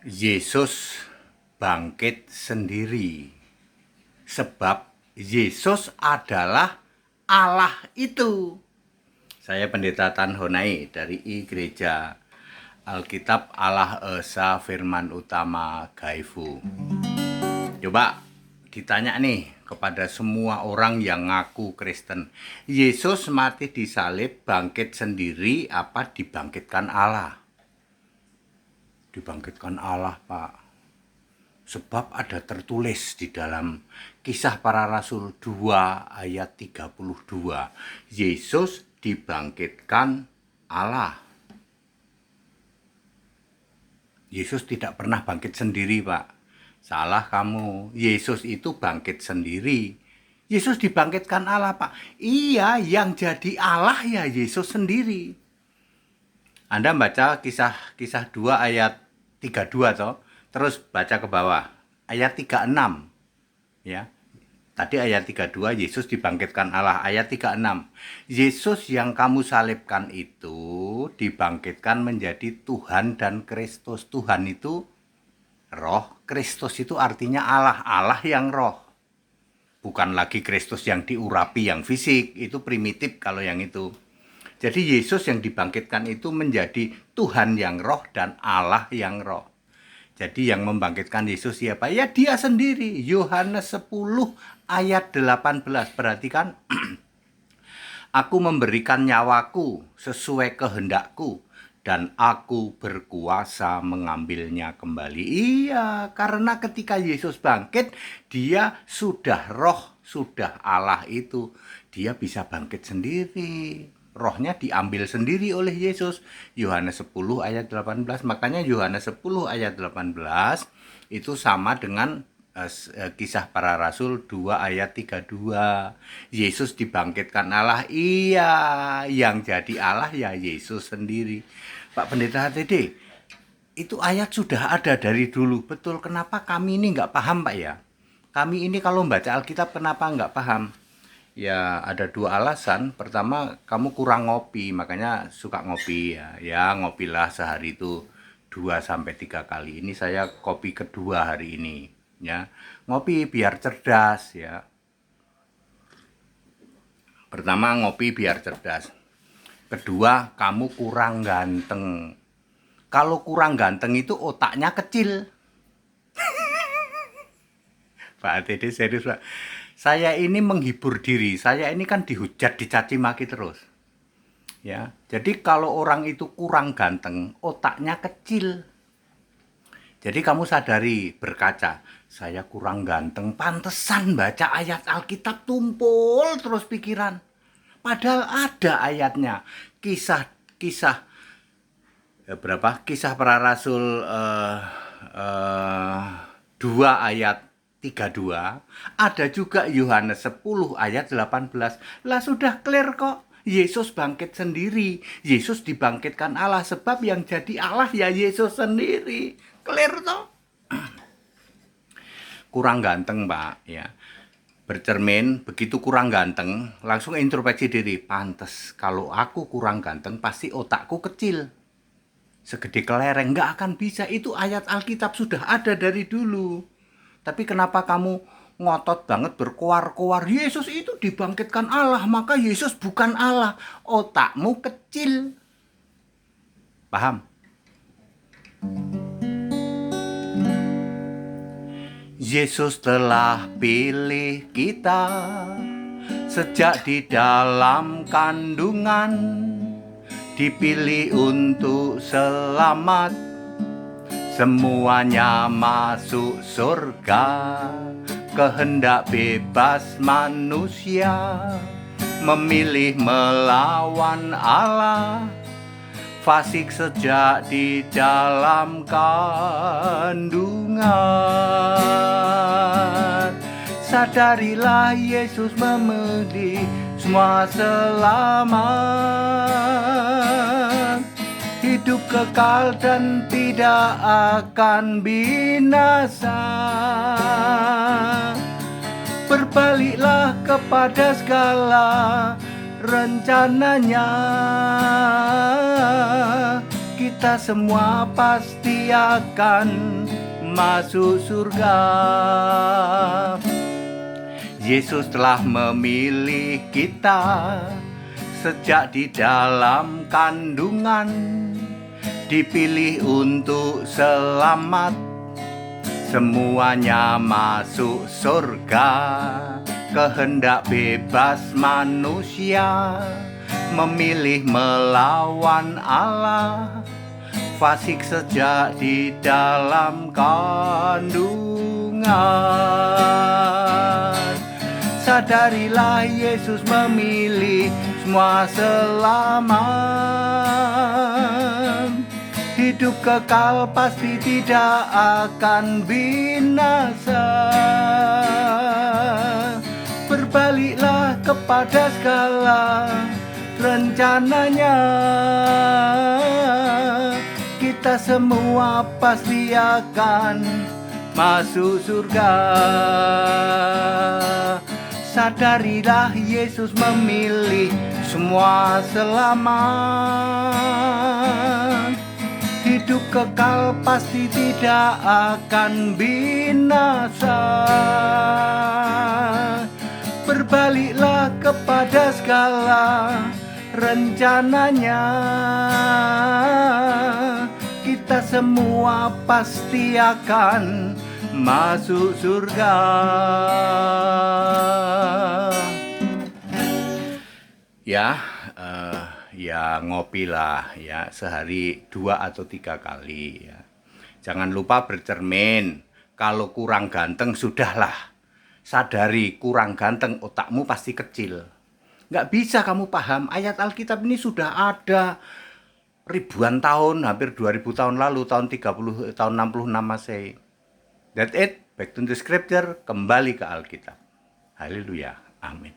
Yesus bangkit sendiri, sebab Yesus adalah Allah itu. Saya Pendeta Tan Honai dari Gereja Alkitab Allah Esa Firman Utama Gaifu. Coba ditanya nih kepada semua orang yang ngaku Kristen, Yesus mati disalib, bangkit sendiri apa dibangkitkan Allah? Dibangkitkan Allah, Pak. Sebab ada tertulis di dalam Kisah Para Rasul 2 ayat 32. Yesus dibangkitkan Allah. Yesus tidak pernah bangkit sendiri, Pak. Salah kamu. Yesus itu bangkit sendiri. Yesus dibangkitkan Allah, Pak. Iya, yang jadi Allah ya Yesus sendiri. Anda baca kisah 2 ayat 32 toh, terus baca ke bawah ayat 36 ya. Tadi ayat 32 Yesus dibangkitkan Allah, ayat 36 Yesus yang kamu salibkan itu dibangkitkan menjadi Tuhan dan Kristus. Tuhan itu roh, Kristus itu artinya Allah, Allah yang roh. Bukan lagi Kristus yang diurapi yang fisik, itu primitif kalau yang itu. Jadi Yesus yang dibangkitkan itu menjadi Tuhan yang roh dan Allah yang roh. Jadi yang membangkitkan Yesus siapa? Ya dia sendiri. Yohanes 10 ayat 18. Perhatikan. Aku memberikan nyawaku sesuai kehendakku dan aku berkuasa mengambilnya kembali. Iya, karena ketika Yesus bangkit, dia sudah roh, sudah Allah itu. Dia bisa bangkit sendiri. Rohnya diambil sendiri oleh Yesus. Yohanes 10 ayat 18. Makanya Yohanes 10 ayat 18 itu sama dengan Kisah Para Rasul 2 ayat 32. Yesus dibangkitkan Allah. Iya, yang jadi Allah ya Yesus sendiri. Pak Pendeta HTD, itu ayat sudah ada dari dulu. Betul, kenapa kami ini nggak paham, Pak ya? Kami ini kalau membaca Alkitab kenapa nggak paham? Ya ada dua alasan. Pertama, kamu kurang ngopi, makanya suka ngopi ya. Ya ngopilah sehari itu 2-3 kali. Ini saya kopi kedua hari ini ya. Ngopi biar cerdas ya. Pertama, ngopi biar cerdas. Kedua, kamu kurang ganteng. Kalau kurang ganteng itu otaknya kecil. Pak ATD serius, Pak. Saya ini menghibur diri, saya ini kan dihujat, dicaci maki terus. Ya, jadi kalau orang itu kurang ganteng, otaknya kecil. Jadi kamu sadari, berkaca, saya kurang ganteng, pantesan baca ayat Alkitab tumpul terus pikiran. Padahal ada ayatnya. Kisah Para Rasul 2 ayat 32, ada juga Yohanes 10 ayat 18. Lah sudah clear kok. Yesus bangkit sendiri. Yesus dibangkitkan Allah, sebab yang jadi Allah ya Yesus sendiri. Clear toh? Kurang ganteng, Pak, ya. Bercermin, begitu kurang ganteng, langsung introspeksi diri. Pantes kalau aku kurang ganteng pasti otakku kecil. Segede kelereng, nggak akan bisa. Itu ayat Alkitab sudah ada dari dulu. Tapi kenapa kamu ngotot banget berkoar-koar? Yesus itu dibangkitkan Allah, maka Yesus bukan Allah. Otakmu kecil. Paham? Yesus telah pilih kita sejak di dalam kandungan, dipilih untuk selamat. Semuanya masuk surga, kehendak bebas manusia, memilih melawan Allah, fasik sejak di dalam kandungan. Sadarilah Yesus memilih semua selamat, hidup kekal dan tidak akan binasa. Berbaliklah kepada segala rencananya, kita semua pasti akan masuk surga. Yesus telah memilih kita sejak di dalam kandungan, dipilih untuk selamat, semuanya masuk surga. Kehendak bebas manusia memilih melawan Allah, fasik sejak di dalam kandungan. Sadarilah Yesus memilih semua selamat, hidup kekal pasti tidak akan binasa. Berbaliklah kepada segala rencananya, kita semua pasti akan masuk surga. Sadarilah Yesus memilih semua selamat, hidup kekal pasti tidak akan binasa. Berbaliklah kepada segala rencananya, kita semua pasti akan masuk surga. Ya ngopilah ya sehari 2 atau 3 kali ya. Jangan lupa bercermin. Kalau kurang ganteng sudahlah, sadari kurang ganteng, otakmu pasti kecil. Nggak bisa kamu paham ayat Alkitab ini sudah ada ribuan tahun, hampir 2000 tahun lalu, tahun 30, tahun 66 Masehi. That's it, back to the scripture, kembali ke Alkitab. Haleluya, amin.